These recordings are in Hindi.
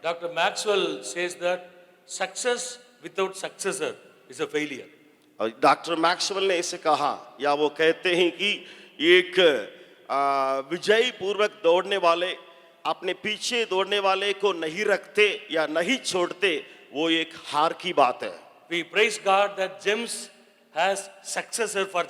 Dr. Maxwell says that success without successor is a failure. और डॉक्टर मैक्सवेल ने इसे कहा, या वो कहते हैं कि एक विजयी पूर्वक दौड़ने वाले अपने पीछे दौड़ने वाले को नहीं रखते या नहीं छोड़ते, वो एक हार की बात है। We praise God that James has successor for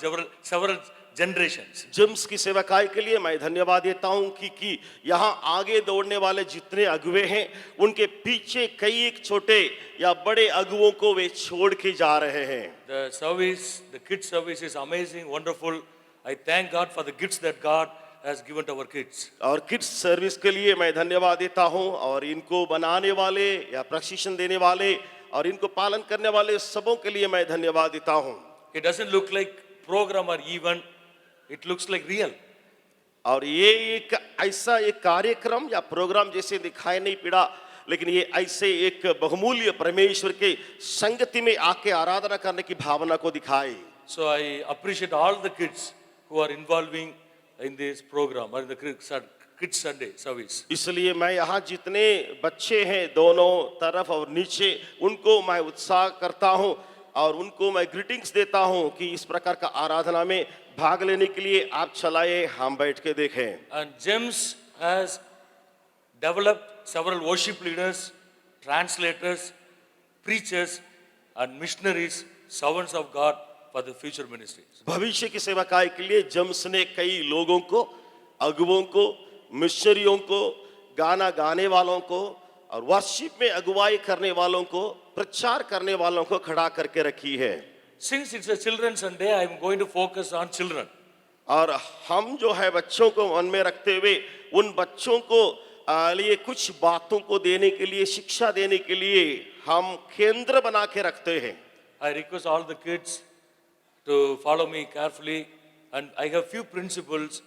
several generations. James की सेवकाई के लिए मैं धन्यवाद देता हूं कि यहाँ आगे दौड़ने वाले जितने अगुवे हैं उनके पीछे कई एक छोटे या बड़े अगुवों को वे छोड़ के जा रहे हैं। The service, the kids service is amazing, wonderful. I thank God for the gifts that God has given to our kids. और किड्स सर्विस के लिए मैं धन्यवाद देता हूं, और इनको बनाने वाले या प्रशिक्षण देने वाले और इनको पालन करने वाले सबों के लिए मैं धन्यवाद देता हूं। It doesn't look like program or event, it looks like real. और ये एक ऐसा एक कार्यक्रम या प्रोग्राम जैसे दिखाई नहीं पड़ा, लेकिन ये ऐसे एक बहुमूल्य परमेश्वर के संगति में आके आराधना करने की भावना को दिखाई। So I appreciate all the kids who are involving in this program or in the Kids Sunday service. इसलिए मैं यहाँ जितने बच्चे हैं दोनों तरफ और नीचे, उनको मैं उत्साह करता हूँ और उनको मैं ग्रीटिंग्स देता हूँ कि इस प्रकार का आराधना में भाग लेने के लिए आप चलाए, हम बैठ के देखें। And James has developed several worship leaders, translators, preachers and missionaries, servants of God for the future ministries. भविष्य की सेवकाई के लिए जेम्स ने कई लोगों को, अगुवों को, मिशनरियों को, गाना गाने वालों को और वर्शिप में अगुवाई करने वालों को, प्रचार करने वालों को खड़ा करके रखी है। Since it's a Children's Sunday, I am going to focus on children. और हम जो है बच्चों को मन में रखते हुए उन बच्चों को लिए कुछ बातों को देने के लिए, शिक्षा देने के लिए हम केंद्र बना के रखते हैं। I request all the kids to follow me carefully, and I have few principles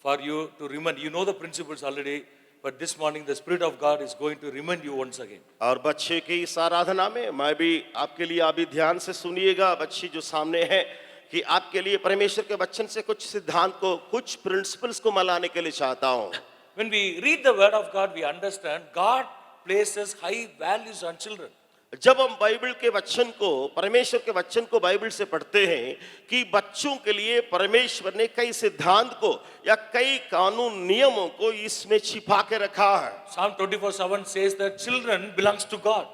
for you to remind. You know the principles already, but this morning the Spirit of God is going to remind you once again. और बच्चे की इस आराधना में मैं भी आपके लिए अभी ध्यान से सुनिएगा, बच्चे जो सामने हैं, कि आपके लिए परमेश्वर के वचन से कुछ सिद्धांत को, कुछ प्रिंसिपल्स को मलाने के लिए चाहता हूँ। When we read the Word of God, we understand God places high values on children. जब हम बाइबल के वचन को, परमेश्वर के वचन को बाइबल से पढ़ते हैं कि बच्चों के लिए परमेश्वर ने कई सिद्धांत को या कई कानून नियमों को इसमें छिपा के रखा है। Psalm 24:7 says that children belongs to God.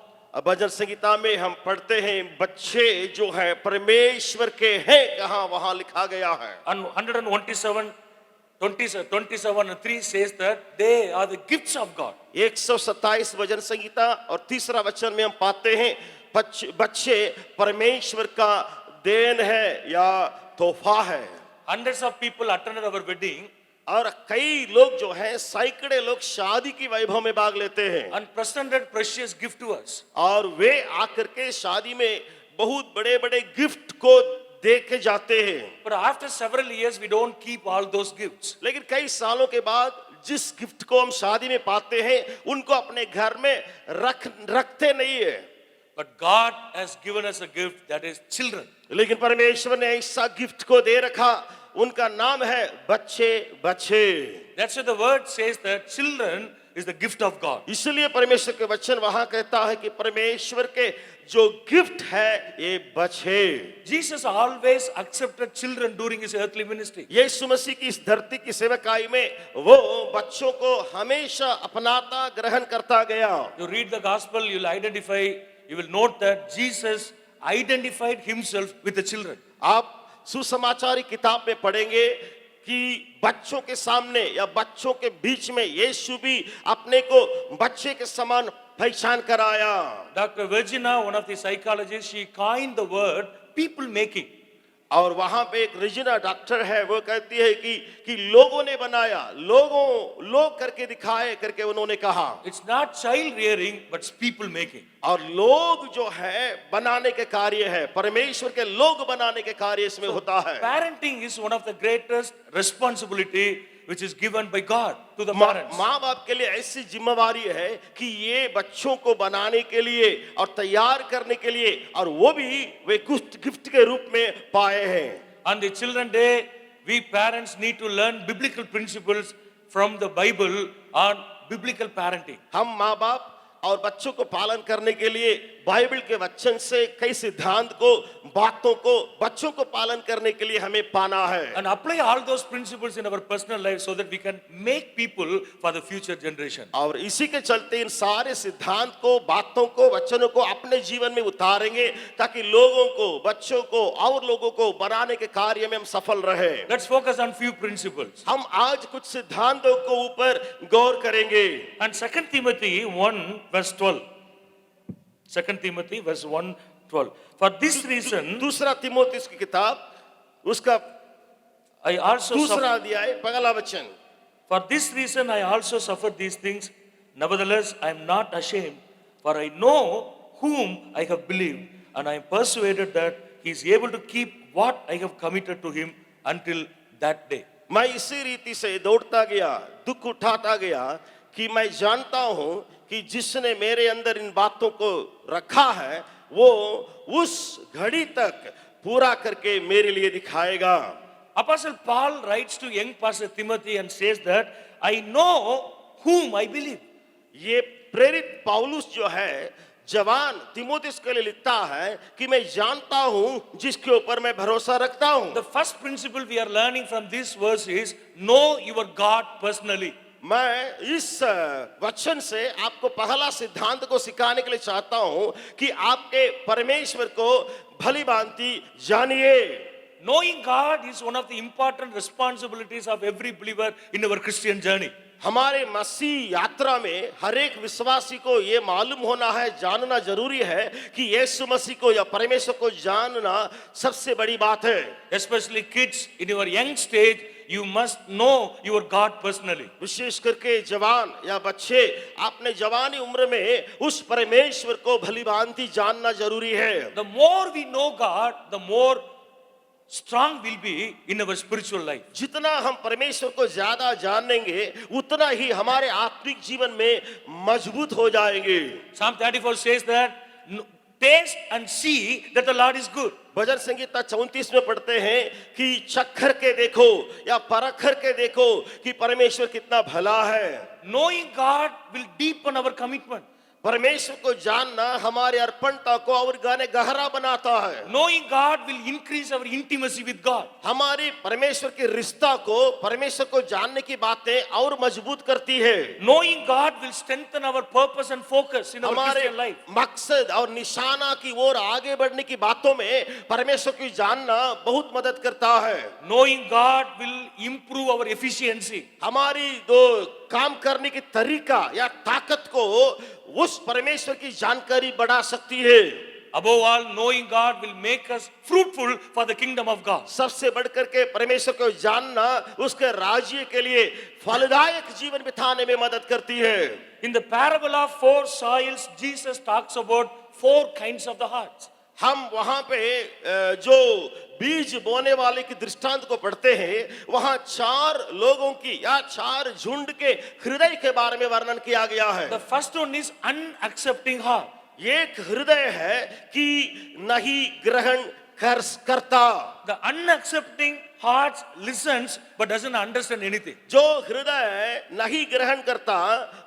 भजन संहिता में हम पढ़ते हैं बच्चे जो है परमेश्वर के हैं, कहाँ वहां लिखा गया है। And 127:3 says that they are the gifts of God. 127 भजन संहिता और तीसरा वचन में हम पाते हैं बच्चे परमेश्वर का देन है या तोहफा है। Hundreds of people attended our wedding. और कई लोग जो हैं, सैकड़े लोग शादी की वैभव में भाग लेते हैं And presented precious gift to us. और वे आकर के शादी में बहुत बड़े बड़े गिफ्ट को दे के जाते हैं। But after several years, we don't keep all those gifts. लेकिन कई सालों के बाद जिस गिफ्ट को हम शादी में पाते हैं उनको अपने घर में रखते नहीं है। But God has given us a gift that is children. लेकिन परमेश्वर ने ऐसा गिफ्ट को दे रखा, उनका नाम है बच्चे बच्चे। That's why the word says that children is the gift of God. इसलिए परमेश्वर के वचन वहां कहता है कि परमेश्वर के जो गिफ्ट है ये बच्चे। Jesus always accepted children during his earthly ministry. यीशु मसीह की इस धरती की सेवकाई में वो बच्चों को हमेशा अपनाता, ग्रहण करता गया। You read the gospel, you will note that Jesus identified himself with the children. आप सुसमाचार किताब में पढ़ेंगे कि बच्चों के सामने या बच्चों के बीच में यीशु भी अपने को बच्चे के समान पहचान कराया। Dr. Virginia, one of the psychologists, she coined the word people making. और वहां पे एक रिजिना डॉक्टर है, वो कहती है कि लोगों ने बनाया, लोग करके दिखाए करके उन्होंने कहा। It's not child rearing, but it's people making. और लोग जो है बनाने के कार्य है, परमेश्वर के लोग बनाने के कार्य इसमें होता है। Parenting is one of the greatest responsibility which is given by God to the parents. माँ बाप के लिए ऐसी जिम्मेवारी है कि ये बच्चों को बनाने के लिए और तैयार करने के लिए, और वो भी वे कुछ गिफ्ट के रूप में पाए हैं। On the Children Day, we parents need to learn biblical principles from the Bible on biblical parenting. हम माँ बाप और बच्चों को पालन करने के लिए बाइबल के वचन से कई सिद्धांत को, बातों को बच्चों को पालन करने के लिए हमें पाना है। And apply all those principles in our personal life so that we can make people for the future generation. और इसी के चलते इन सारे सिद्धांत को, बातों को, वचनों को अपने जीवन में उतारेंगे ताकि लोगों को, बच्चों को और लोगों को बनाने के कार्य में हम सफल रहे। Let's focus on few principles. हम आज कुछ सिद्धांतों को ऊपर गौर करेंगे। And 2 Timothy 1 verse 12. 2 Timothy verse 1 12. For this reason दूसरा तिमोथेयुस की किताब उसका I also दूसरा suffer, अध्याय पहला वचन। for this reason I also suffer these things. Nevertheless, I am not ashamed, for I know whom I have believed, and I am persuaded that he is able to keep what I have committed to him until that day. मैं इसी रीति से दौड़ता गया, दुख उठाता गया कि मैं जानता हूं कि जिसने मेरे अंदर इन बातों को रखा है वो उस घड़ी तक पूरा करके मेरे लिए दिखाएगा। Apostle Paul writes to young pastor Timothy and says that I know whom I believe. ये प्रेरित पौलुस जो है जवान तिमोथेयुस के लिए लिखता है कि मैं जानता हूं जिसके ऊपर मैं भरोसा रखता हूं। The first principle we are learning from this verse is know your God personally. मैं इस वचन से आपको पहला सिद्धांत को सिखाने के लिए चाहता हूं कि आपके परमेश्वर को भली भांति जानिए। Knowing God is one of the important responsibilities of every believer in our Christian journey. हमारे मसीह यात्रा में हर एक विश्वासी को ये मालूम होना है, जानना जरूरी है कि यीशु मसीह को या परमेश्वर को जानना सबसे बड़ी बात है। Especially kids in your young stage, you must know your God personally. विशेष करके जवान या बच्चे अपने जवानी उम्र में उस परमेश्वर को भली भांति जानना जरूरी है। The more we know God, the more strong will be in our spiritual life. जितना हम परमेश्वर को ज्यादा जानेंगे उतना ही हमारे आत्मिक जीवन में मजबूत हो जाएंगे। Psalm 34 says that taste and see that the Lord is good. भजन संगीता 34 में पढ़ते हैं कि चखर के देखो या परखर के देखो कि परमेश्वर कितना भला है। Knowing God will deepen our commitment. परमेश्वर को जानना हमारे अर्पणता को और गहरा बनाता है। Knowing God will increase our intimacy with God. हमारी परमेश्वर के रिश्ता को, परमेश्वर को जानने की बातें और मजबूत करती है। Knowing God will strengthen our purpose and focus in our हमारे Christian life. मकसद और निशाना की ओर आगे बढ़ने की बातों में परमेश्वर को जानना बहुत मदद करता है। Knowing God will improve our efficiency. हमारी दो काम करने की तरीका या ताकत को उस परमेश्वर की जानकारी बढ़ा सकती है। Above all, knowing God will make us fruitful for the kingdom of God. सबसे बढ़कर के परमेश्वर को जानना उसके राज्य के लिए फलदायक जीवन बिताने में मदद करती है। In the parable of four soils, Jesus talks about four kinds of the hearts. हम वहां पे जो बीज बोने वाले की दृष्टांत को पढ़ते हैं वहां चार लोगों की या चार झुंड के हृदय के बारे में वर्णन किया गया है। The first one is unaccepting heart. एक हृदय है कि नहीं ग्रहण करता। The unaccepting heart listens but doesn't understand anything. जो हृदय नहीं ग्रहण करता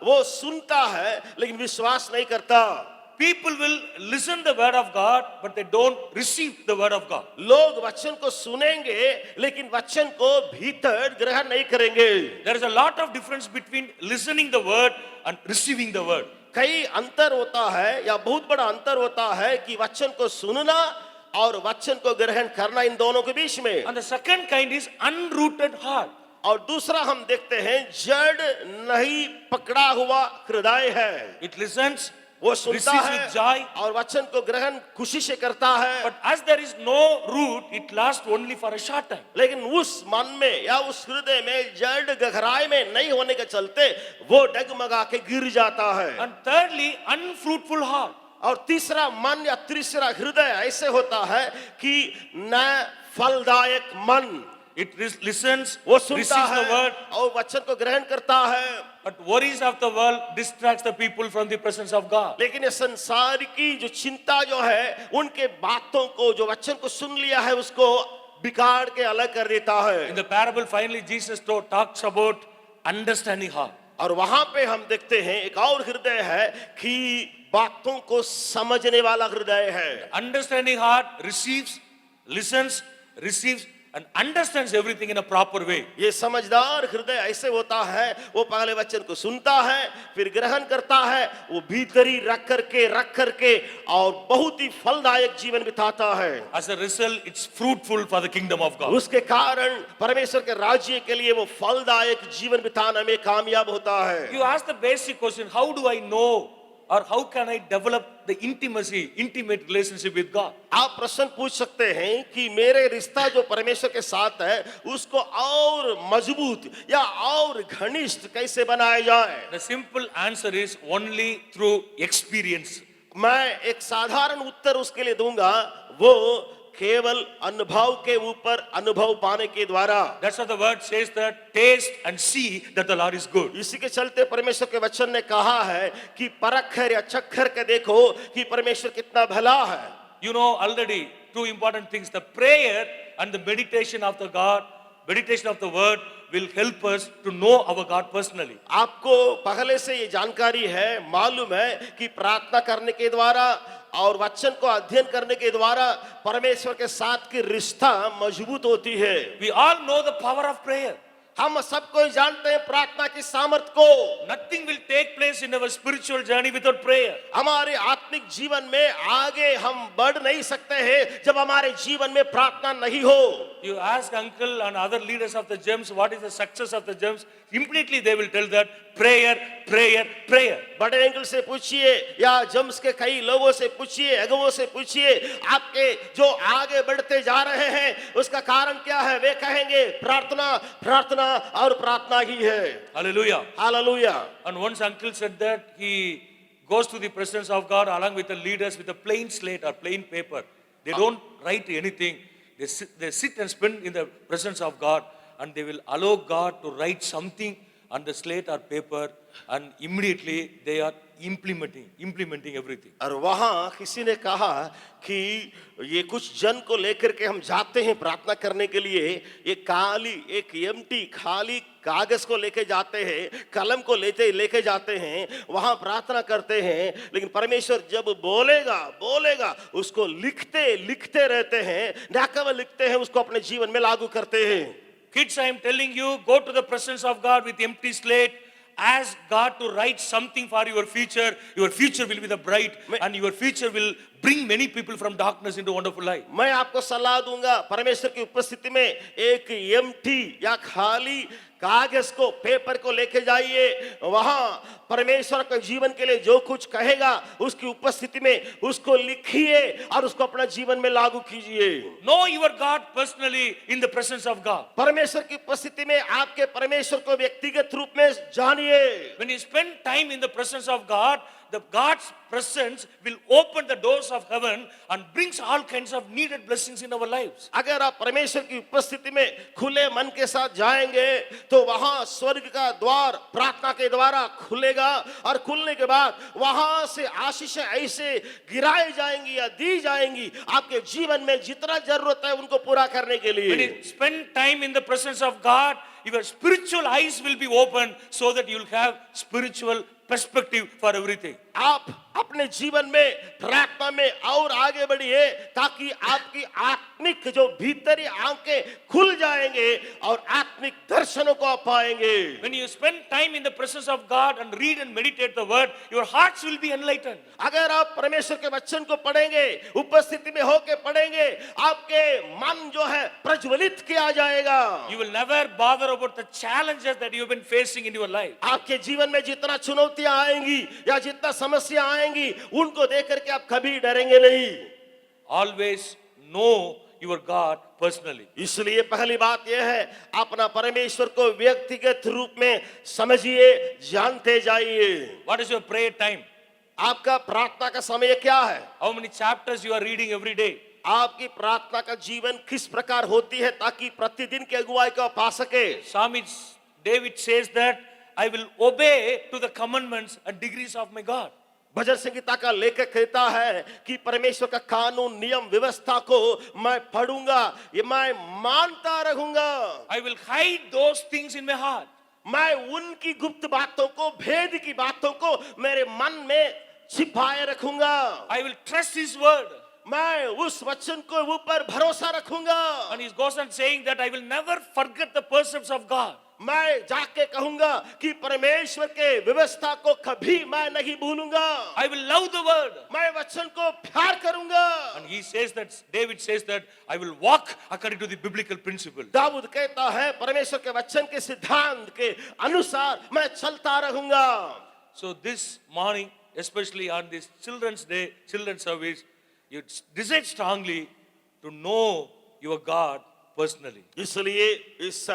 वो सुनता है लेकिन विश्वास नहीं करता। People will listen the word of God but they don't receive the word of God. लोग वचन को सुनेंगे लेकिन वचन को भीतर ग्रहण नहीं करेंगे। There is a lot of difference between listening the word and receiving the word. कई अंतर होता है या बहुत बड़ा अंतर होता है कि वचन को सुनना और वचन को ग्रहण करना, इन दोनों के बीच में। And the second kind is unrooted heart. और दूसरा हम देखते हैं जड़ नहीं पकड़ा हुआ हृदय है। It listens, वो सुनता receives है with joy, और वचन को ग्रहण खुशी से करता है। but as there is no root, it lasts only for a short time. लेकिन उस मन में या उस हृदय में जड़ गहराई में नहीं होने के चलते वो डगमगा के गिर जाता है। And thirdly, unfruitful heart. और तीसरा मन या तीसरा हृदय ऐसे होता है कि न फलदायक मन। It listens, वो receives सुनता the है word, और वचन को ग्रहण करता है। but worries of the world distracts the people from the presence of God. लेकिन ये संसार की जो चिंता जो है उनके बातों को, जो वचन को सुन लिया है उसको बिगाड़ के अलग कर देता है। In the parable, finally, Jesus talks about understanding heart. और वहां पे हम देखते हैं एक और हृदय है कि बातों को समझने वाला हृदय है। Understanding heart receives, listens, receives, and understands everything in a proper way. ये समझदार हृदय ऐसे होता है, वो पहले वचन को सुनता है, फिर ग्रहण करता है, वो भीतरी रख करके और बहुत ही फलदायक जीवन बिताता है। As a result, it's fruitful for the kingdom of God. उसके कारण परमेश्वर के राज्य के लिए वो फलदायक जीवन बिताने में कामयाब होता है। You ask the basic question, how do I know or how can I develop the intimate relationship with God? आप प्रश्न पूछ सकते हैं कि मेरे रिश्ता जो परमेश्वर के साथ है उसको और मजबूत या और घनिष्ठ कैसे बनाया जाए? The simple answer is only through experience. मैं एक साधारण उत्तर उसके लिए दूंगा, वो केवल अनुभव के ऊपर अनुभव पाने के द्वारा। That's what the word says, that taste and see that the Lord is good. इसी के चलते परमेश्वर के वचन ने कहा है कि परख या चक्कर के देखो कि परमेश्वर कितना भला है। You know already two important things, the prayer and the meditation of the word will help us to know our God personally. आपको पहले से ये जानकारी है, मालूम है कि प्रार्थना करने के द्वारा और वचन को अध्ययन करने के द्वारा परमेश्वर के साथ की रिश्ता मजबूत होती है। We all know the power of prayer. हम सबको जानते हैं प्रार्थना की सामर्थ्य को। Nothing will take place in our spiritual journey without prayer. हमारे आत्मिक जीवन में आगे हम बढ़ नहीं सकते हैं जब हमारे जीवन में प्रार्थना नहीं हो। You ask uncle and other leaders of the GEMS what is the success of the GEMS, immediately they will tell that prayer, prayer, prayer. बड़े एंगल से पूछिए या जम्स के कई लोगों से पूछिए, अगुवों से पूछिए, आपके जो आगे बढ़ते जा रहे हैं उसका कारण क्या है, वे कहेंगे प्रार्थना, प्रार्थना और प्रार्थना ही है। Hallelujah. Hallelujah. And once uncle said that he goes to the presence of God along with the leaders with a plain slate or plain paper. They don't write anything. They sit and spend in the presence of God, and they will allow God to write something on the slate or paper, and immediately they are implementing everything. और वहां किसी ने कहा कि ये कुछ जन को लेकर के हम जाते हैं प्रार्थना करने के लिए, ये एक एम्प्टी खाली कागज को लेके जाते हैं, कलम को लेके जाते हैं, वहां प्रार्थना करते हैं, लेकिन परमेश्वर जब बोलेगा उसको लिखते रहते हैं, ना केवल लिखते हैं, उसको अपने जीवन में लागू करते हैं। Kids, I am telling you, go to the presence of God with empty slate. Ask God to write something for your future. Your future will be the bright, and your future will bring many people from darkness into wonderful light. मैं आपको सलाह दूंगा, परमेश्वर की उपस्थिति में एक एम्प्टी या खाली कागज को, पेपर को लेके जाइए, वहां परमेश्वर के जीवन के लिए जो कुछ कहेगा उसकी उपस्थिति में उसको लिखिए और उसको अपना जीवन में लागू कीजिए। Know your God personally in the presence of God. परमेश्वर की उपस्थिति में आपके परमेश्वर को व्यक्तिगत रूप में जानिए। When you spend time in the presence of God, the God's presence will open the doors of heaven and brings all kinds of needed blessings in our lives. अगर आप परमेश्वर की उपस्थिति में खुले मन के साथ जाएंगे तो वहां स्वर्ग का द्वार प्रार्थना के द्वारा खुलेगा, और खुलने के बाद वहां से आशीषें ऐसे गिराई जाएंगी या दी जाएंगी आपके जीवन में जितना जरूरत है उनको पूरा करने के लिए। When you spend time in the presence of God, your spiritual eyes will be open so that you will have spiritual perspective for everything. आप अपने जीवन में प्रार्थना में और आगे बढ़िए ताकि आपकी आत्मिक जो भीतरी आंखें खुल जाएंगे और आत्मिक दर्शनों को आप पाएंगे। When you spend time in the presence of God and read and meditate the word, your hearts will be enlightened. अगर आप परमेश्वर के वचन को पढ़ेंगे, उपस्थिति में होके पढ़ेंगे, आपके मन जो है प्रज्वलित किया जाएगा। You will never bother about the challenges that you have been facing in your life. आपके जीवन में जितना चुनौतियां आएंगी या जितना समस्या आएंगी उनको देख करके आप कभी डरेंगे नहीं। Always know your God personally. इसलिए पहली बात यह है, अपना परमेश्वर को व्यक्तिगत रूप में समझिए, जानते जाइए। What is your prayer time? आपका प्रार्थना का समय क्या है? How many chapters you are reading every day? आपकी प्रार्थना का जीवन किस प्रकार होती है ताकि प्रतिदिन की अगुवाई को पा सके? Psalmist David says that I will obey to the commandments and decrees of my God. भजन संगीता का लेखक कहता है कि परमेश्वर का कानून, नियम, व्यवस्था को मैं पढ़ूंगा, ये मैं मानता रहूंगा। I will hide those things in my heart. मैं उनकी गुप्त बातों को, भेद की बातों को मेरे मन में छिपाए रखूंगा। I will trust his word. मैं उस वचन को ऊपर भरोसा रखूंगा। And he goes on saying that I will never forget the precepts of God. मैं जाके कहूंगा कि परमेश्वर के व्यवस्था को कभी मैं नहीं भूलूंगा। I will love the word. मैं वचन को प्यार करूंगा। And he says that, David says that I will walk according to the biblical principle. Dawood कहता है परमेश्वर के वचन के सिद्धांत के अनुसार मैं चलता रहूंगा। So this morning, especially on this Children's Day, Children's Service, you decide strongly to know your God personally. इसलिए इस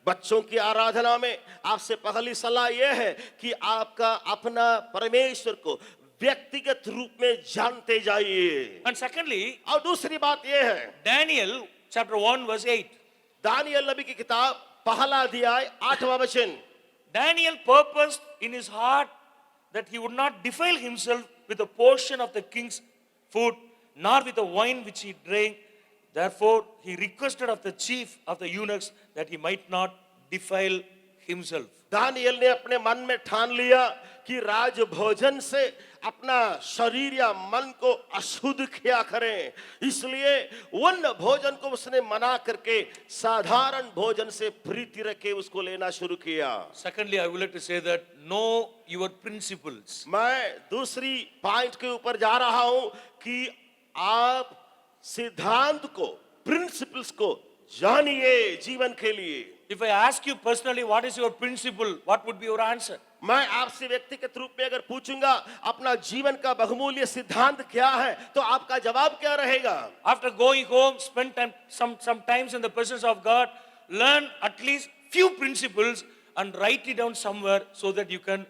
बच्चों की आराधना में आपसे पहली सलाह यह है कि आपका अपना परमेश्वर को व्यक्तिगत रूप में जानते जाइए। And secondly, और दूसरी बात यह है, Daniel chapter 1 verse 8. दानियल नबी की किताब पहला अध्याय 8वां वचन। Daniel purposed in his heart that he would not defile himself with a portion of the king's food, nor with the wine which he drank. Therefore, he requested of the chief of the eunuchs that he might not defile himself. Daniel ने अपने मन में ठान लिया कि राज भोजन से अपना शरीर या मन को अशुद्ध किया करें, इसलिए उन भोजन को उसने मना करके साधारण भोजन से प्रीति रखे उसको लेना शुरू किया। Secondly, I would like to say that know your principles. मैं दूसरी पॉइंट के ऊपर जा रहा हूं कि आप सिद्धांत को, प्रिंसिपल्स को जानिए जीवन के लिए। If I ask you personally, what is your principle? What would be your answer? मैं आपसे व्यक्तिगत रूप में अगर पूछूंगा अपना जीवन का बहुमूल्य सिद्धांत क्या है, तो आपका जवाब क्या रहेगा? After going home, spend time, some times in the presence of God, learn at least few principles and write it down somewhere so that you can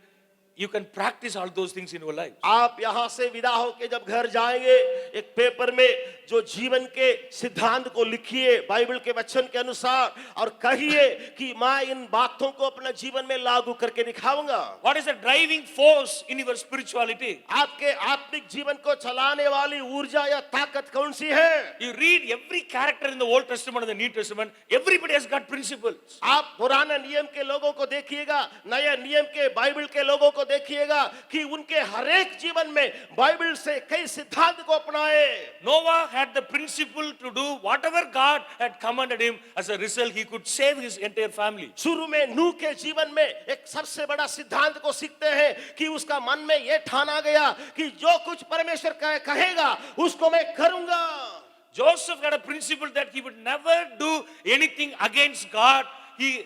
practice all those things in your life. आप यहां से विदा होके जब घर जाएंगे, एक पेपर में जो जीवन के सिद्धांत को लिखिए बाइबल के वचन के अनुसार और कहिए कि मैं इन बातों को अपना जीवन में लागू करके दिखाऊंगा। What is the driving force in your spirituality? आपके आत्मिक जीवन को चलाने वाली ऊर्जा या ताकत कौन सी है? You read every character in the Old Testament and the New Testament, everybody has got principles. आप पुराने नियम के लोगों को देखिएगा, नए नियम के बाइबल के लोगों को देखिएगा कि उनके हर एक जीवन में बाइबल से कई सिद्धांत को अपनाए। Noah had the principle to do whatever God had commanded him. As a result, he could save his entire family. शुरू में नूह के जीवन में एक सबसे बड़ा सिद्धांत को सीखते हैं कि उसका मन में यह ठाना गया कि जो कुछ परमेश्वर कहेगा उसको मैं करूंगा। Joseph had a principle that he would never do anything against God.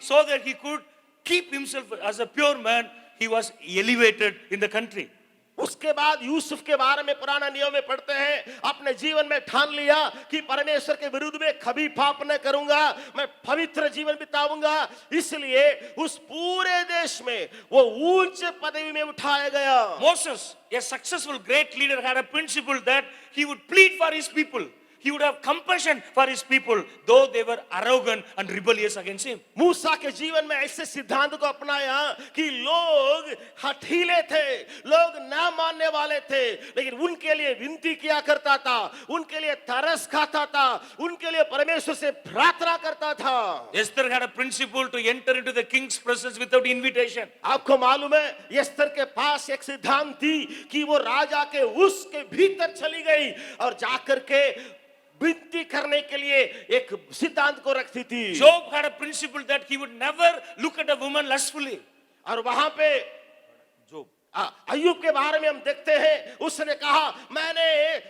So that he could keep himself as a pure man, he was elevated in the country. उसके बाद यूसुफ के बारे में पुराना नियम में पढ़ते हैं, अपने जीवन में ठान लिया कि परमेश्वर के विरुद्ध में कभी पाप न करूंगा, मैं पवित्र जीवन बिताऊंगा, इसलिए उस पूरे देश में वो ऊंच पदवी में उठाया गया। Moses, a successful great leader, had a principle that he would plead for his people. He would have compassion for his people, though they were arrogant and rebellious against him. मूसा के जीवन में ऐसे सिद्धांत को अपनाया कि लोग हठीले थे, लोग ना मानने वाले थे, लेकिन उनके लिए विनती किया करता था, उनके लिए तरस खाता था, उनके लिए परमेश्वर से प्रार्थना करता था। Esther had a principle to enter into the king's presence without invitation. आपको मालूम है एस्थर के पास एक सिद्धांत थी कि वो राजा के उसके भीतर चली गई और जाकर के विनती करने के लिए एक सिद्धांत को रखती थी। Job had a principle that he would never look at a woman lustfully. और वहां पे Job. अय्यूब के बारे में हम देखते हैं, उसने कहा मैंने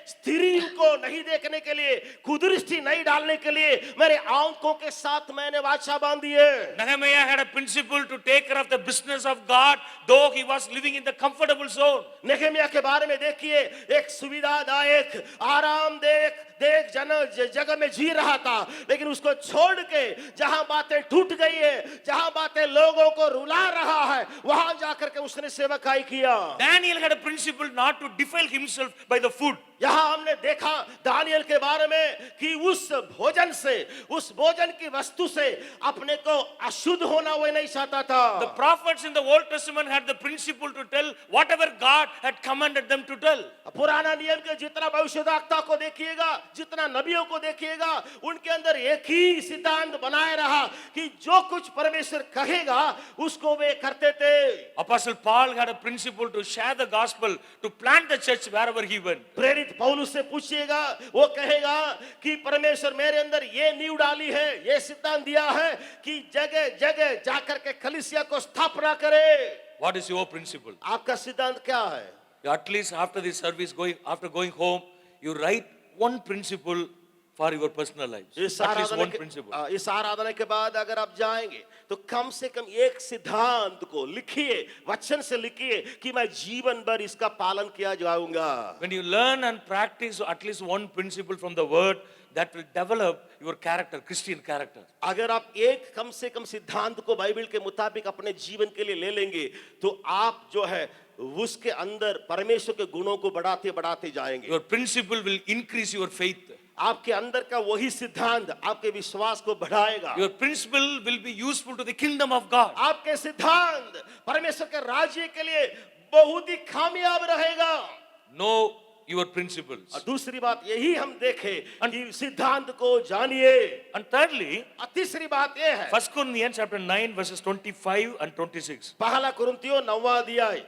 स्त्री को नहीं देखने के लिए, कुदृष्टि नहीं डालने के लिए मेरे आंखों के साथ मैंने वाचा बांधी है। Nehemiah had a principle to take care of the business of God, though he was living in the comfortable zone. Nehemiah के बारे में देखिए, एक सुविधादायक आरामदायक जगह में जी रहा था, लेकिन उसको छोड़ के जहां बातें टूट गई है, जहां बातें लोगों को रुला रहा है, वहां जाकर के उसने सेवकाई किया। Daniel had a principle not to defile himself by the food. यहाँ हमने देखा दानियल के बारे में कि उस भोजन से, उस भोजन की वस्तु से अपने को अशुद्ध होना वह नहीं चाहता था। The prophets in the Old Testament had the principle to tell whatever God had commanded them to tell. पुराना नियम के जितना भविष्यद्वक्ता को देखिएगा, जितना नबियों को देखिएगा, उनके अंदर एक ही सिद्धांत बनाए रहा कि जो कुछ परमेश्वर कहेगा उसको वे करते थे। Apostle Paul had a principle to share the gospel, to plant the church wherever he went. प्रेरित पौलुस से पूछिएगा, वो कहेगा कि परमेश्वर मेरे अंदर ये नींव डाली है, ये सिद्धांत दिया है कि जगह जगह जाकर के कलीसिया को स्थापना करे। What is your principle? आपका सिद्धांत क्या है? At least after this service, after going home, you write one principle for your personal lives. At least one principle. इस आराधना के बाद अगर आप जाएंगे तो कम से कम एक सिद्धांत को लिखिए, वचन से लिखिए कि मैं जीवन भर इसका पालन किया जाऊंगा। When you learn and practice at least one principle from the word, that will develop your character, Christian character. अगर आप एक कम से कम सिद्धांत को बाइबल के मुताबिक अपने जीवन के लिए ले लेंगे तो आप जो है उसके अंदर परमेश्वर के गुणों को बढ़ाते बढ़ाते जाएंगे। Your principle will increase your faith. आपके अंदर का वही सिद्धांत आपके विश्वास को बढ़ाएगा। Your principle will be useful to the kingdom of God. आपके सिद्धांत परमेश्वर के राज्य के लिए बहुत ही कामयाब रहेगा। Know your principles. और दूसरी बात यही हम देखें कि सिद्धांत को जानिए। And thirdly, और तीसरी बात यह है 1 Corinthians chapter 9 verses 25 and 26. पहला कुरिन्थियों 9वां अध्याय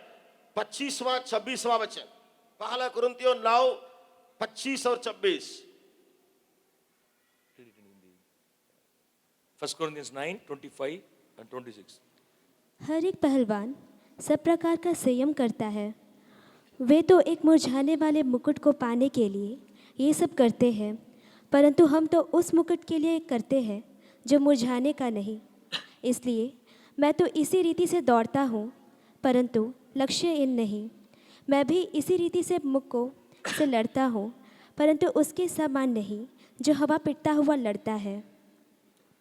25वां 26वां वचन। पहला कुरिन्थियों 9 25 और 26। 1 Corinthians 9, 25 and 26. हर एक पहलवान सब प्रकार का संयम करता है। वे तो एक मुरझाने वाले मुकुट को पाने के लिए ये सब करते हैं, परंतु हम तो उस मुकुट के लिए करते हैं जो मुरझाने का नहीं। इसलिए मैं तो इसी रीति से दौड़ता हूँ, परंतु लक्ष्य इन नहीं। मैं भी इसी रीति से मुक्कों से लड़ता हूँ, परंतु उसके समान नहीं जो हवा पिटता हुआ लड़ता है।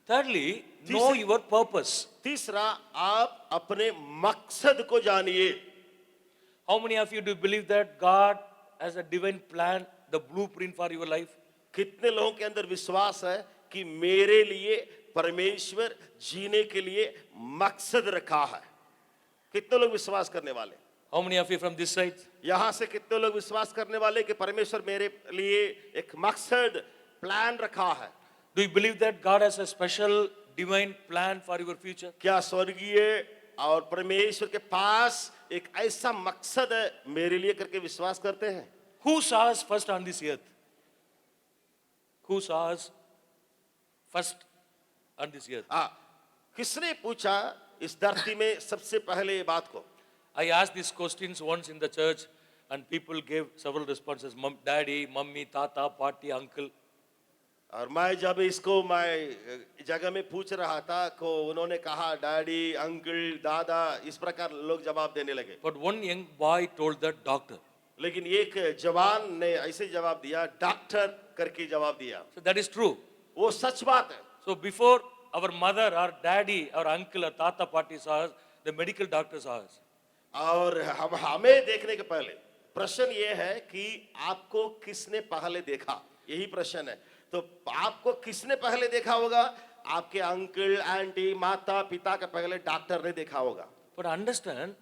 Thirdly, know your purpose. तीसरा, आप अपने मकसद को जानिए। How many of you do believe that God has a divine plan, the blueprint for your life? कितने लोगों के अंदर विश्वास है कि मेरे लिए परमेश्वर जीने के लिए मकसद रखा है? कितने लोग विश्वास करने वाले? How many of you from this side? यहाँ से कितने लोग विश्वास करने वाले कि परमेश्वर मेरे लिए एक मकसद प्लान रखा है? Do you believe that God has a special divine plan for your future? क्या स्वर्गीय और परमेश्वर के पास एक ऐसा मकसद है मेरे लिए करके विश्वास करते हैं? Who saw us first on this earth? Who saw us first on this earth? किसने पूछा इस धरती में सबसे पहले ये बात को? I asked these questions once in the church and people gave several responses. Daddy, mummy, tata, party, uncle. और मैं जब इसको मैं जगह में पूछ रहा था को उन्होंने कहा डैडी, अंकल, दादा, इस प्रकार लोग जवाब देने लगे। But one young boy told that doctor. लेकिन एक जवान ने ऐसे जवाब दिया, डॉक्टर करके जवाब दिया। So that is true. वो सच बात है। So before our mother or daddy or uncle or tata party saw us, the medical doctor saw us. और हमें देखने के पहले प्रश्न ये है कि आपको किसने पहले देखा, यही प्रश्न है। तो आपको किसने पहले देखा होगा? आपके अंकल, आंटी, माता पिता के पहले डॉक्टर ने देखा होगा। But understand,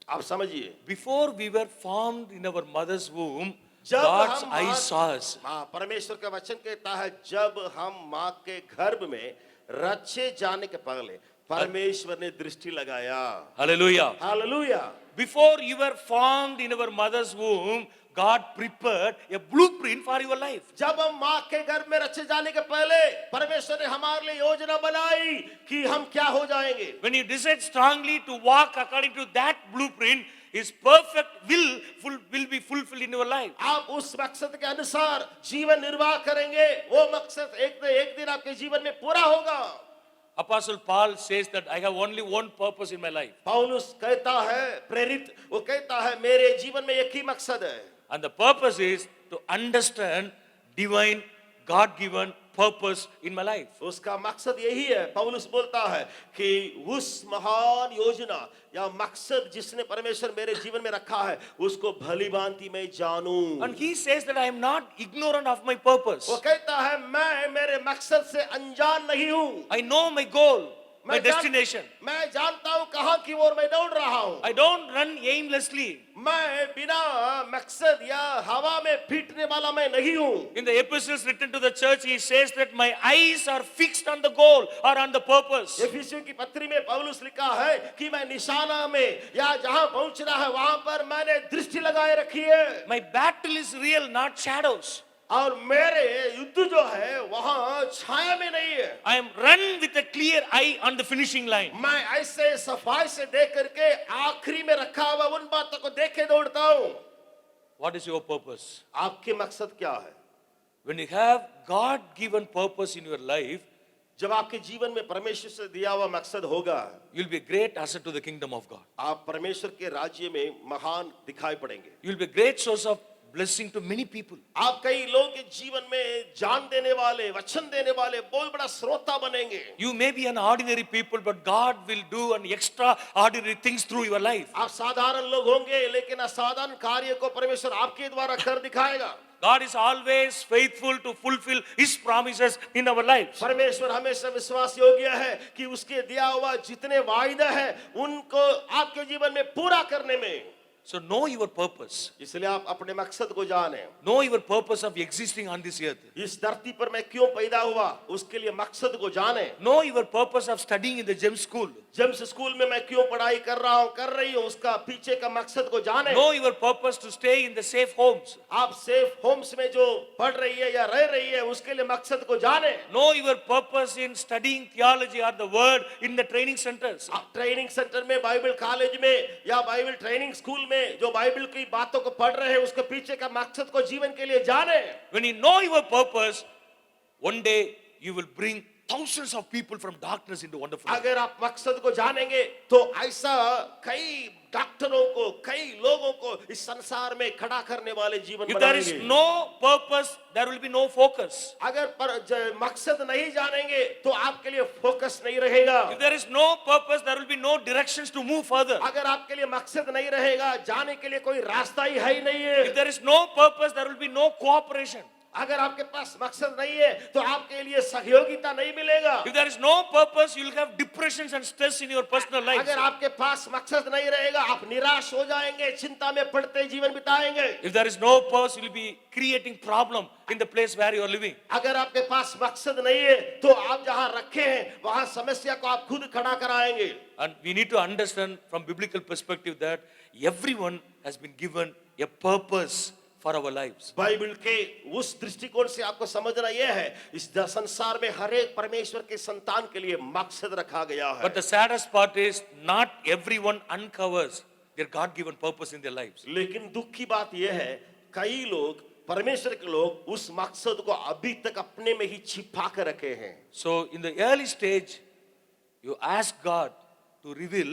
आप समझिए, before we were formed in our mother's womb, जब God's हम eyes saw us. परमेश्वर का वचन कहता है जब हम माँ के गर्भ में रचे जाने के पहले परमेश्वर ने दृष्टि लगाया। Hallelujah. Hallelujah. Before you were formed in our mother's womb, God prepared a blueprint for your life. जब हम माँ के गर्भ में रचे जाने के पहले परमेश्वर ने हमारे लिए योजना बनाई कि हम क्या हो जाएंगे। When you decide strongly to walk according to that blueprint, His perfect will be fulfilled in your life. आप उस मकसद के अनुसार जीवन निर्वाह करेंगे, वो मकसद एक दिन आपके जीवन में पूरा होगा। Apostle Paul says that I have only one purpose in my life. पौलुस कहता है, प्रेरित वो कहता है मेरे जीवन में एक ही मकसद है। And the purpose is to understand divine God-given purpose in my life. उसका मकसद यही है, पौलुस बोलता है कि उस महान योजना या मकसद जिसने परमेश्वर मेरे जीवन में रखा है उसको भली भांति मैं जानूं। And he says that I am not ignorant of my purpose. वो कहता है मैं मेरे मकसद से अनजान नहीं हूं। I know my goal, my मैं जान- destination. मैं जानता हूं कहां की ओर मैं दौड़ रहा हूं। I don't run aimlessly. मैं बिना मकसद या हवा में पीटने वाला मैं नहीं हूं। In the epistles written to the church, he says that my eyes are fixed on the goal or on the purpose. एफिसियों की पत्री में पौलुस लिखा है कि मैं निशाना में या जहां पहुंचना है वहां पर मैंने दृष्टि लगाए रखी है। My battle is real, not shadows. और मेरे युद्ध जो है वहां छाया में नहीं है। I am run with a clear eye on the finishing line. मैं ऐसे सफाई से देख करके आखिरी में रखा हुआ उन बातों को देखे दौड़ता हूं। What is your purpose? आपके मकसद क्या है? When you have God-given purpose in your life, जब आपके जीवन में परमेश्वर से दिया हुआ मकसद होगा, you'll be a great asset to the kingdom of God. आप परमेश्वर के राज्य में महान दिखाई पड़ेंगे। You'll be a great source of blessing to many people. आप कई लोगों के जीवन में जान देने वाले, वचन देने वाले बहुत बड़ा श्रोता बनेंगे। You may be an ordinary people, but God will do an extraordinary things through your life. आप साधारण लोग होंगे लेकिन असाधारण कार्य को परमेश्वर आपके द्वारा कर दिखाएगा। God is always faithful to fulfill His promises in our lives. परमेश्वर हमेशा विश्वास योग्य है कि उसके दिया हुआ जितने वायदे हैं उनको आपके जीवन में पूरा करने में। So know your purpose. इसलिए आप अपने मकसद को जाने। Know your purpose of existing on this earth. इस धरती पर मैं क्यों पैदा हुआ उसके लिए मकसद को जाने। Know your purpose of studying in the GEM school. James school में मैं क्यों पढ़ाई कर रहा हूं, कर रही हूं, उसका पीछे का मकसद को जाने। Know your purpose to stay in the safe homes. आप सेफ होम्स में जो पढ़ रही है या रह रही है उसके लिए मकसद को जाने। Know your purpose in studying theology or the word in the training centers. आप ट्रेनिंग सेंटर में, बाइबल कॉलेज में या बाइबल ट्रेनिंग स्कूल में जो बाइबल की बातों को पढ़ रहे हैं उसके पीछे का मकसद को जीवन के लिए जाने। When you know your purpose, one day you will bring thousands of people from darkness into wonderful light. अगर आप मकसद को जानेंगे तो ऐसा कई डॉक्टरों को, कई लोगों को इस संसार में खड़ा करने वाले जीवन If there is बनाएंगे। no purpose, there will be no focus. अगर मकसद नहीं जानेंगे तो आपके लिए फोकस नहीं रहेगा। If there is no purpose, there will be no directions to move further. अगर आपके लिए मकसद नहीं रहेगा, जाने के लिए कोई रास्ता ही है ही नहीं है। If there is no purpose, there will be no cooperation. अगर आपके पास मकसद नहीं है तो आपके लिए सहयोगिता नहीं मिलेगा। If there is no purpose, you will have depressions and stress in your personal life. अगर आपके पास मकसद नहीं रहेगा आप निराश हो जाएंगे, चिंता में पड़ते जीवन बिताएंगे। If there is no purpose, you will be creating problem in the place where you are living. अगर आपके पास मकसद नहीं है तो आप जहां रखे हैं वहां समस्या को आप खुद खड़ा कराएंगे। And we need to understand from biblical perspective that everyone has been given a purpose for our lives. Bible के उस दृष्टिकोण से आपको समझना यह है इस संसार में हर एक परमेश्वर के संतान के लिए मकसद रखा गया है। But the saddest part is not everyone uncovers their God-given purpose in their lives. लेकिन दुख की बात यह है कई लोग, परमेश्वर के लोग उस मकसद को अभी तक अपने में ही छिपा कर रखे हैं। So in the early stage, you ask God to reveal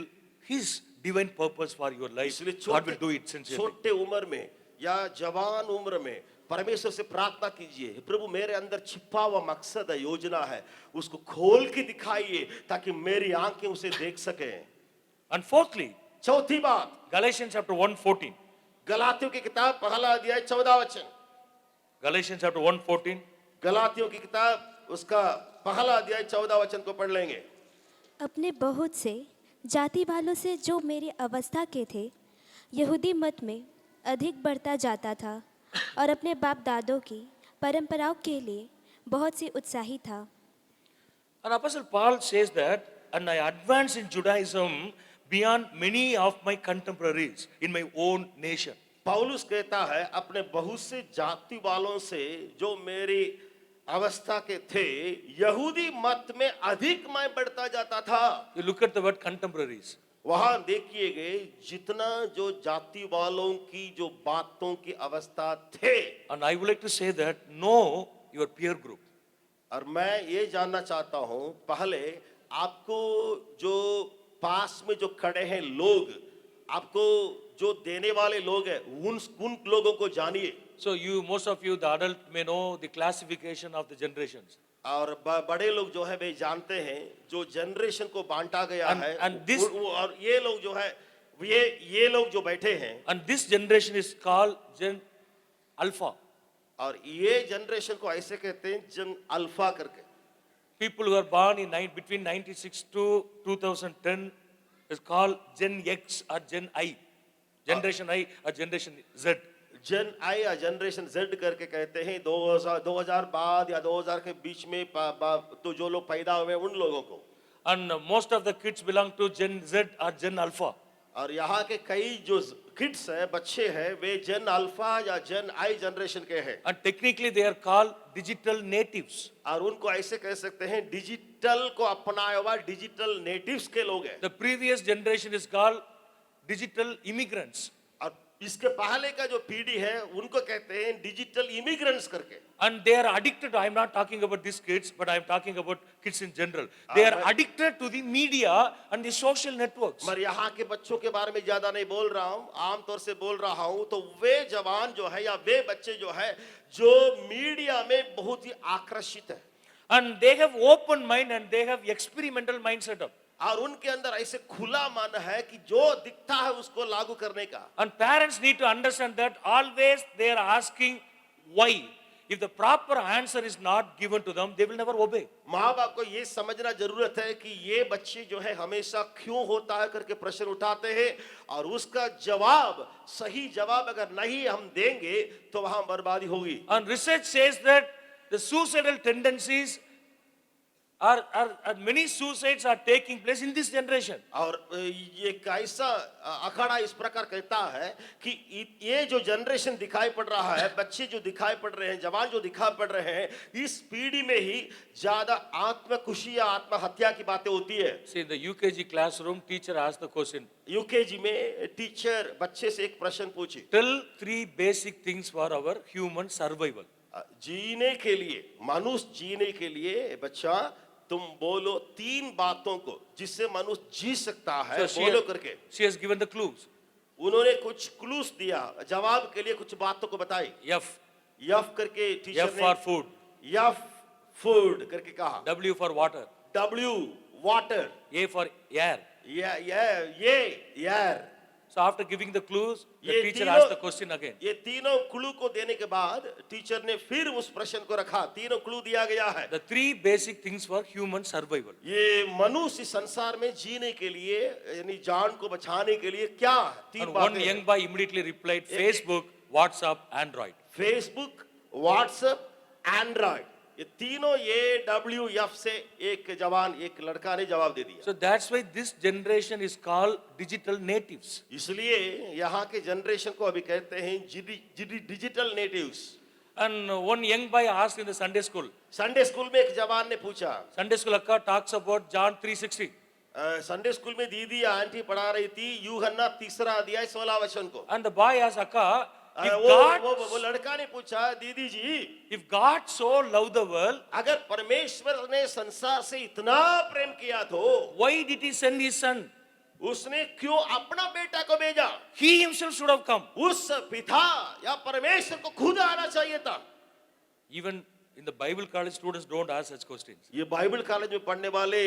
His divine purpose for your life. इसलिए God will do it sincerely. छोटे उम्र में या जवान उम्र में परमेश्वर से प्रार्थना कीजिए, प्रभु मेरे अंदर छिपा हुआ मकसद है, योजना है, उसको खोल के दिखाइए ताकि मेरी आंखें उसे देख सकें। And fourthly, चौथी बात, Galatians chapter 1:14. गलातियों की किताब पहला अध्याय 14 वचन। Galatians chapter 1:14. गलातियों की किताब उसका पहला अध्याय 14 वचन को पढ़ लेंगे। अपने बहुत से जाति वालों से जो मेरी अवस्था के थे यहूदी मत में अधिक बढ़ता जाता था और अपने बाप दादों की परंपराओं के लिए बहुत सी उत्साही था। And Apostle Paul says that, and I advanced in Judaism beyond many of my contemporaries in my own nation. पौलुस कहता है अपने बहुत से जाति वालों से जो मेरी अवस्था के थे यहूदी मत में अधिक मैं बढ़ता जाता था। You look at the word contemporaries. वहां देखिएगा जितना जो जाति वालों की जो बातों की अवस्था थे। And I would like to say that, know your peer group. और मैं ये जानना चाहता हूं, पहले आपको जो पास में जो खड़े हैं लोग, आपको जो देने वाले लोग हैं उन लोगों को जानिए। So you, most of you, the adult may know the classification of the generations. और बड़े लोग जो है वे जानते हैं जो जनरेशन को बांटा गया And- है and this- और ये लोग जो है ये लोग जो बैठे हैं And this generation is called Gen Alpha. और ये जनरेशन को ऐसे कहते हैं जन अल्फा करके. People who are born in between 96 to 2010 is called Gen X or Gen I. Generation I or Generation Z. जन आई या जनरेशन जेड करके कहते हैं 2000 बाद या 2000 के बीच में तो जो लोग पैदा हुए उन लोगों को. And most of the kids belong to Gen Z or Gen Alpha. और यहाँ के कई जो किड्स है बच्चे हैं वे जन अल्फा या जन आई जनरेशन के हैं. And technically they are called digital natives. और उनको ऐसे कह सकते हैं डिजिटल को अपनाया हुआ डिजिटल नेटिव्स के लोग हैं. The previous generation is called digital immigrants. और इसके पहले का जो पीढ़ी है उनको कहते हैं डिजिटल इमिग्रेंट्स करके. And they are addicted. I am not talking about these kids, but I am talking about kids in general. They are addicted to the media and the social networks. मैं यहाँ के बच्चों के बारे में ज्यादा नहीं बोल रहा हूँ, आमतौर से बोल रहा हूँ. तो वे जवान जो है या वे बच्चे जो है जो मीडिया में बहुत ही आकर्षित है. And they have open mind and they have experimental mindset up. और उनके अंदर ऐसे खुला मन है कि जो दिखता है उसको लागू करने का. And parents need to understand that always they are asking why. If the proper answer is not given to them, they will never obey. माँ बाप को ये समझना जरूरत है कि ये बच्चे जो है हमेशा क्यों होता है करके प्रश्न उठाते हैं और उसका जवाब सही जवाब अगर नहीं हम देंगे तो वहां बर्बादी होगी. And research says that the suicidal tendencies are many suicides are taking place in this generation. और ये कैसा अखाड़ा इस प्रकार कहता है कि ये जो जनरेशन दिखाई पड़ रहा है बच्चे जो दिखाई पड़ रहे हैं जवान जो दिखाई पड़ रहे हैं इस पीढ़ी में ही ज्यादा आत्मकुशी या आत्महत्या की बातें होती है. See, in the UKG classroom, teacher asked the question, UKG में टीचर बच्चे से एक प्रश्न पूछी. tell 3 basic things for our human survival. जीने के लिए मनुष्य जीने के लिए बच्चा तुम बोलो 3 बातों को जिससे मनुष्य जी सकता है. So बोलो करके she has given the clues. उन्होंने कुछ क्लूस दिया जवाब के लिए कुछ बातों को बताई. F. यफ करके teacher F for food. F food करके कहा. W for water. W water. A for air. ये यार. So after giving the clues, the ये teacher तीनों- asked the question again. ये तीनों क्लू को देने के बाद टीचर ने फिर उस प्रश्न को रखा. तीनों क्लू दिया गया है. The 3 basic things for human survival. ये मनुष्य संसार में जीने के लिए यानी जान को बचाने के लिए क्या है? 3 And one बातें. young boy immediately replied, Facebook, WhatsApp, Android. Facebook, WhatsApp, Android. ये तीनों ये डब्ल्यू एफ से एक जवान एक लड़का ने जवाब दे दिया. So that's why this generation is called digital natives. इसलिए यहाँ के जनरेशन को अभी कहते हैं digital natives. And one young boy asked in the Sunday school. Sunday school में एक जवान ने पूछा. Sunday school akka talks about John 3:16. Sunday school में दीदी आंटी पढ़ा रही थी यूहन्ना 3 अध्याय 16 वचन को. And the boy asked Akka, if वो लड़का ने पूछा दीदी जी if God so loved the world, अगर परमेश्वर ने संसार से इतना प्रेम किया तो why did he send his son? उसने क्यों अपना बेटा को भेजा? He himself should have come. उस पिता या परमेश्वर को खुद आना चाहिए था. Even in the Bible college, students don't ask such questions. ये बाइबल कॉलेज में पढ़ने वाले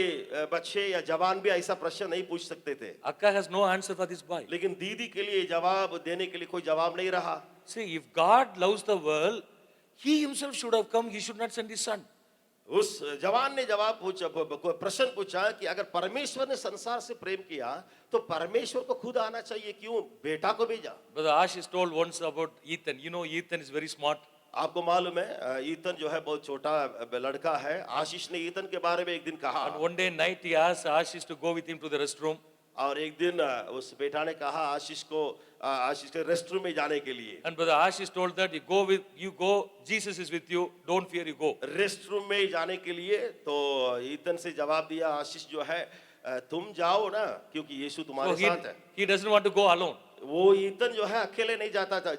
बच्चे या जवान भी ऐसा प्रश्न नहीं पूछ सकते थे. Akka has no answer for this boy. लेकिन दीदी के लिए जवाब देने के लिए कोई जवाब नहीं रहा. See, if God loves the world, he himself should have come. He should not send his son. उस जवान ने जवाब पूछा प्रश्न पूछा कि अगर परमेश्वर ने संसार से प्रेम किया तो परमेश्वर को खुद आना चाहिए क्यों बेटा को भेजा. Brother Ashish told once about Ethan. You know, Ethan is very smart. आपको मालूम है ईतन जो है बहुत छोटा लड़का है. आशीष ने ईतन के बारे में एक दिन कहा And one day night he asked Ashish to go with him to the restroom. और एक दिन उस बेटा ने कहा आशीष के रेस्टरूम में जाने के लिए. And Brother Ashish told that you go, Jesus is with you, don't fear, you go. Restroom में जाने के लिए तो ईतन से जवाब दिया आशीष जो है तुम जाओ ना क्योंकि यीशु तुम्हारे So साथ है. he doesn't want to go alone. वो ईतन जो है अकेले नहीं जाता था,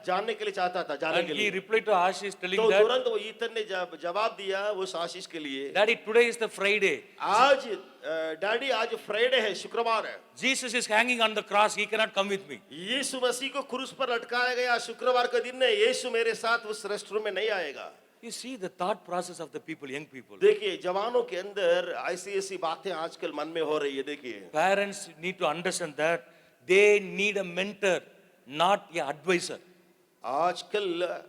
जानने के लिए चाहता था, जाने And के he लिए। replied to Ashish telling तो that, तुरंत वो ईतन ने जवाब दिया उस आशीष के लिए, Daddy, today is the Friday. आज डैडी आज फ्राइडे है, शुक्रवार है, Jesus is hanging on the cross. He cannot come with me. यीशु मसीह को क्रूस पर लटकाया गया, शुक्रवार का दिन है, यीशु मेरे साथ उस रेस्टोरेंट में नहीं आएगा। You see the thought process of the people, young people. देखिए जवानों के अंदर ऐसी ऐसी बातें आजकल मन में हो रही है। देखिए Parents need to understand that they need a mentor, not an advisor. आजकल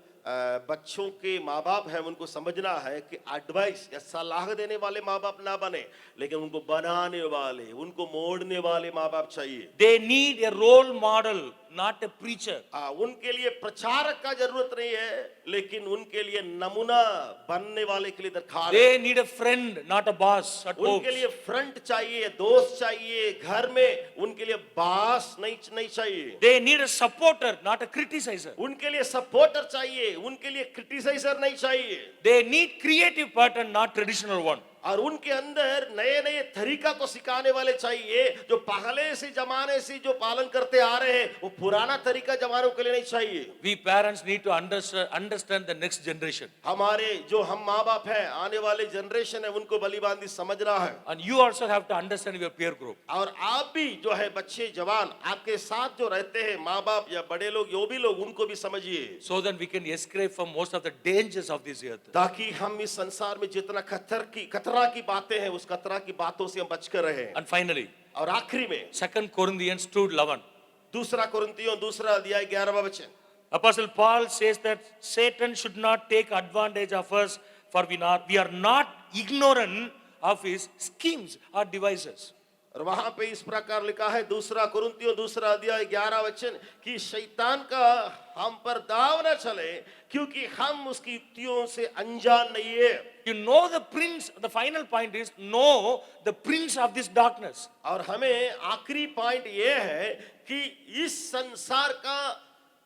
बच्चों के माँ बाप हैं, उनको समझना है कि एडवाइस या सलाह देने वाले माँ बाप ना बने, लेकिन उनको बनाने वाले, उनको मोड़ने वाले माँ बाप चाहिए। They need a role model, not a preacher. उनके लिए प्रचारक का जरूरत नहीं है, लेकिन उनके लिए नमूना बनने वाले के लिए दरकार है। They need a friend, not a boss at home. उनके लिए फ्रंट चाहिए, दोस्त चाहिए, घर में उनके लिए बास नहीं चाहिए। They need a supporter, not a criticizer. उनके लिए सपोर्टर चाहिए, उनके लिए क्रिटिसाइजर नहीं चाहिए। They need creative pattern, not traditional one. और उनके अंदर नए नए तरीका को सिखाने वाले चाहिए, जो पहले से जमाने से जो पालन करते आ रहे हैं, वो पुराना तरीका जवानों के लिए नहीं चाहिए। We parents need to understand the next generation. हमारे जो हम माँ बाप हैं, आने वाले जनरेशन है, उनको बलिबांदी समझना है। And you also have to understand your peer group. और आप भी जो है बच्चे जवान आपके साथ जो रहते हैं, माँ बाप या बड़े लोग, जो भी लोग, उनको भी समझिए, So that we can escape from most of the dangers of this earth. ताकि हम इस संसार में जितना खतरा की बातें हैं, उस खतरा की बातों से हम बचकर रहें। And finally, और आखिरी में 2 Corinthians 2:11. दूसरा कुरिन्थियों दूसरा अध्याय 11वां वचन, Apostle Paul says that Satan should not take advantage of us, for we are not ignorant of his schemes or devices. और वहां पे इस प्रकार लिखा है, दूसरा कुरिन्थियों दूसरा अध्याय 11 वचन, कि शैतान का हम पर दाव न चले, क्योंकि हम उसकी युक्तियों से अनजान नहीं है। You know the prince, the final point is know the prince of this darkness. और हमें आखिरी पॉइंट ये है कि इस संसार का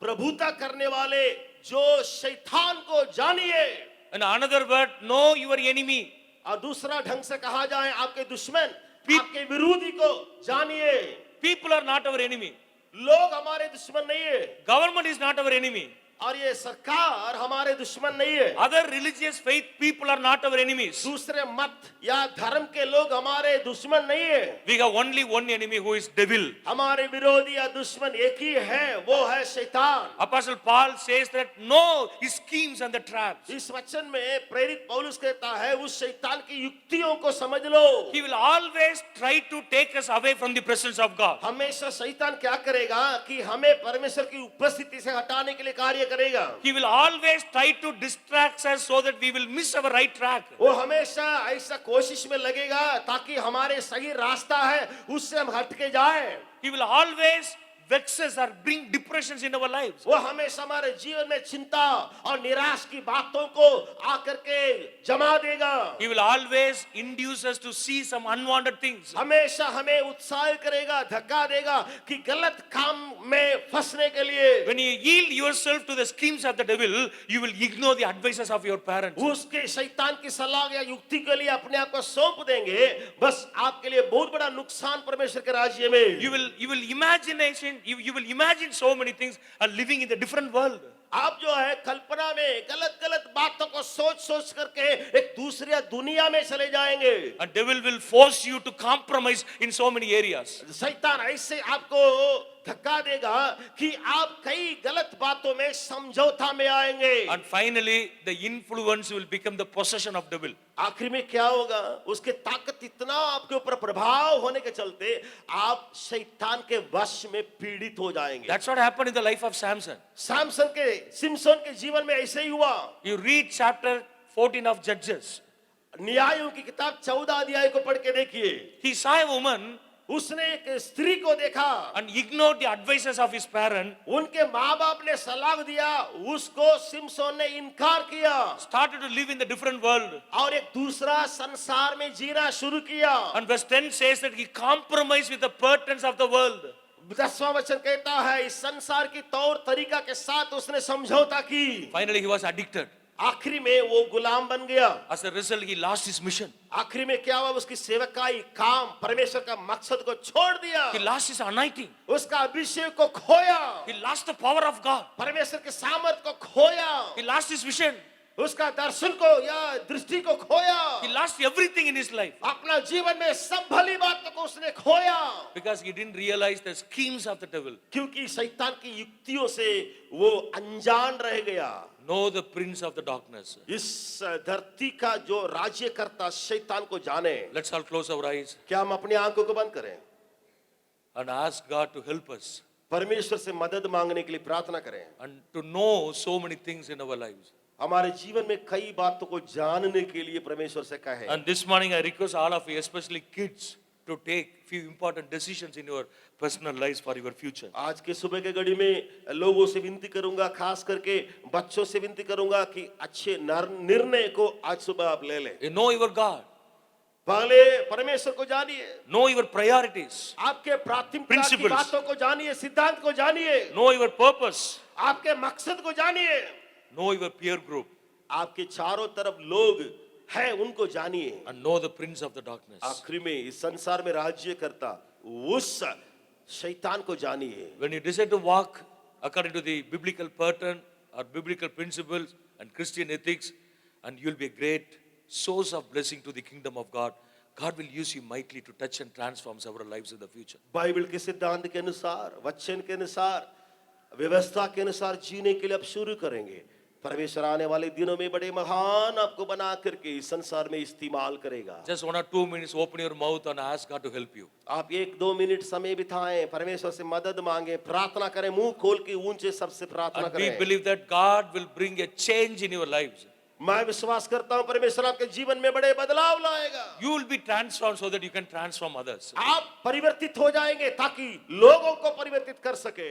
प्रभुता करने वाले जो शैतान को जानिए। And another word, know your enemy. और दूसरा ढंग से कहा जाए, आपके दुश्मन, आपके विरोधी को जानिए। People are not our enemy. लोग हमारे दुश्मन नहीं है, Government is not our enemy. और ये सरकार हमारे दुश्मन नहीं है। Other religious faith people are not our enemies. दूसरे मत या धर्म के लोग हमारे दुश्मन नहीं है। We have only one enemy who is devil. हमारे विरोधी या दुश्मन एक ही है, वो है शैतान। Apostle Paul says that know his schemes and the traps. इस वचन में प्रेरित पौलुस कहता है, उस शैतान की युक्तियों को समझ लो। He will always try to take us away from the presence of God. हमेशा शैतान क्या करेगा कि हमें परमेश्वर की उपस्थिति से हटाने के लिए कार्य करेगा। He will always try to distract us so that we will miss our right track. वो हमेशा ऐसा कोशिश में लगेगा ताकि हमारे सही रास्ता है उससे हम हट के जाएं। He will always vex us or bring depressions in our lives. वो हमेशा हमारे जीवन में चिंता और निराश की बातों को आकर के जमा देगा। He will always induce us to see some unwanted things. हमेशा हमें उत्साह करेगा, धक्का देगा कि गलत काम में फंसने के लिए। When you yield yourself to the schemes of the devil, you will ignore the advices of your parents. उसके शैतान की सलाह या युक्ति के लिए अपने आप को सौंप देंगे, बस आपके लिए बहुत बड़ा नुकसान परमेश्वर के राज्य में। You will imagine so many things and living in the different world. आप जो है कल्पना में गलत गलत बातों को सोच करके एक दूसरी दुनिया में चले जाएंगे। And devil will force you to compromise in so many areas. शैतान ऐसे आपको धक्का देगा कि आप कई गलत बातों में समझौता में आएंगे। And finally, the influence will become the possession of devil. आखिर में क्या होगा, उसके ताकत इतना आपके ऊपर प्रभाव होने के चलते आप शैतान के वश में पीड़ित हो जाएंगे। That's what happened in the life of Samson. Samson के जीवन में ऐसे ही हुआ। You read chapter 14 of Judges. न्यायों की किताब 14 अध्याय को पढ़ के देखिए। He saw a woman उसने एक स्त्री को देखा and ignored the advices of his parent. उनके माँ बाप ने सलाह दिया, उसको सिमसोन ने इनकार किया, Started to live in the different world. और एक दूसरा संसार में जीना शुरू किया। And verse 10 says that he compromised with the patterns of the world. 10वां वचन कहता है, इस संसार की तौर तरीका के साथ उसने समझौता की। Finally, he was addicted. आखिरी में वो गुलाम बन गया। As a result, he lost his mission. आखिरी में क्या हुआ, उसकी सेवकाई काम परमेश्वर का मकसद को छोड़ दिया, He lost his anointing. उसका अभिषेक को खोया, He lost the power of God. परमेश्वर के सामर्थ को खोया, He lost his vision. उसका दर्शन को या दृष्टि को खोया, He lost everything in his life अपना जीवन में सब भली बातों को उसने खोया, because he didn't realize the schemes of the devil. क्योंकि शैतान की युक्तियों से वो अनजान रह गया। Know the prince of the darkness. इस धरती का जो राज्य करता शैतान को जाने। Let's all close our eyes क्या हम अपनी आंखों को बंद करें, and ask God to help us परमेश्वर से मदद मांगने के लिए प्रार्थना करें। and to know so many things in our lives. हमारे जीवन में कई बातों को जानने के लिए परमेश्वर से कहे। And this morning I request all of you, especially kids, to take few important decisions in your personal lives for your future. आज के सुबह के घड़ी में लोगों से विनती करूंगा, खास करके बच्चों से विनती करूंगा कि अच्छे निर्णय को आज सुबह आप ले लें। You know your God. पहले परमेश्वर को जानिए, Know your priorities. आपके प्राथमिकता की Principles. बातों को जानिए, सिद्धांत को जानिए, Know your purpose. आपके मकसद को जानिए, Know your peer group. आपके चारों तरफ लोग हैं उनको जानिए। And know the prince of the darkness. आखिरी में इस संसार में राज्य करता उस शैतान को जानिए। When you decide to walk according to the biblical pattern or biblical principles and Christian ethics, and you'll be a great source of blessing to the kingdom of God. God will use you mightily to touch and transform several lives in the future. Bible के सिद्धांत के अनुसार, वचन के अनुसार, व्यवस्था के अनुसार जीने के लिए आप शुरू करेंगे। परमेश्वर आने वाले दिनों में बड़े महान आपको बना करके इस संसार में इस्तेमाल करेगा। Just 1 or 2 minutes, open your mouth and ask God to help you. आप 1-2 मिनट समय बिताएं, परमेश्वर से मदद मांगे, प्रार्थना करें, मुंह खोल के ऊंचे सबसे प्रार्थना And we करें। believe that God will bring a change in your lives. मैं विश्वास करता हूं परमेश्वर आपके जीवन में बड़े बदलाव लाएगा। You will be transformed so that you can transform others. आप परिवर्तित हो जाएंगे ताकि लोगों को परिवर्तित कर सके।